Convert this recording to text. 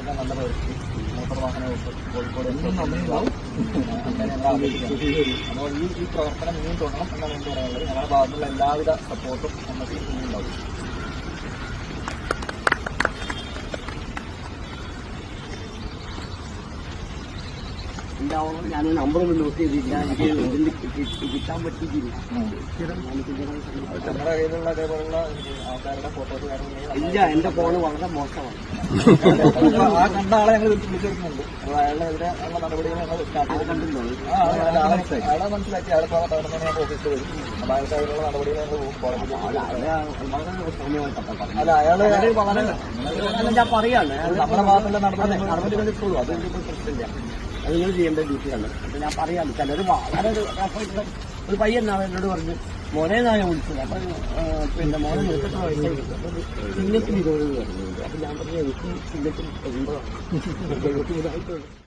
വളരെ നല്ല പ്രവൃത്തി മോട്ടോർ വാഹന വകുപ്പ് കോഴിക്കോട് അങ്ങനെയുള്ള അപ്പോൾ ഈ പ്രവർത്തനം ഇനിയും തുടരണം എന്നാണ് എനിക്ക് പറയാനുള്ളത്. ഞങ്ങളുടെ ഭാഗത്തുള്ള എല്ലാവിധ സപ്പോർട്ടും നമുക്ക് ഇനിയും ഉണ്ടാവും. ഉണ്ടാവണം. ഞാൻ നമ്പറൊന്നും നോട്ട് ചെയ്തില്ല, എനിക്ക് കിട്ടാൻ പറ്റിയിട്ടില്ല. നമ്മുടെ കയ്യിലുള്ള അതേപോലുള്ള ആൾക്കാരുടെ ഫോട്ടോസ് ഇല്ല, എന്റെ ഫോണ് വളരെ മോശമാണ്. ആ കണ്ട ആളെ ഞങ്ങൾ വിളിച്ചെടുക്കുന്നുണ്ട്. അപ്പോൾ അയാളുടെ ഉള്ള നടപടികൾ ഞങ്ങൾ അയാളെ മനസ്സിലാക്കി അയാളെ തവണ ഞങ്ങൾ ഓഫീസിൽ വരും. അപ്പോൾ അയാൾക്ക് അതിനുള്ള നടപടികൾ ഞങ്ങൾ പോകും കോളേജിൽ. അല്ല അയാള് വളരെ ഞാൻ പറയാണ്, നമ്മുടെ ഭാഗത്തുള്ള നടപടികൾ ഇപ്പോഴും അത് പ്രശ്നമില്ല. അത് നിങ്ങൾ ചെയ്യേണ്ട ഡ്യൂട്ടിയാണ്. അപ്പൊ ഞാൻ പറയാം, ചിലർ വളരെ ഒരു പയ്യനാണ് എന്നോട് പറഞ്ഞു, മോനെ നായ വിളിച്ചത്. അപ്പൊ പിന്നെ മോനെ 28 വയസ്സായി ചിഹ്നത്തിൽ 20 പറഞ്ഞത്. അപ്പൊ ഞാൻ പറഞ്ഞു എനിക്ക് ചിഹ്നത്തിൽ 80 ആണ്.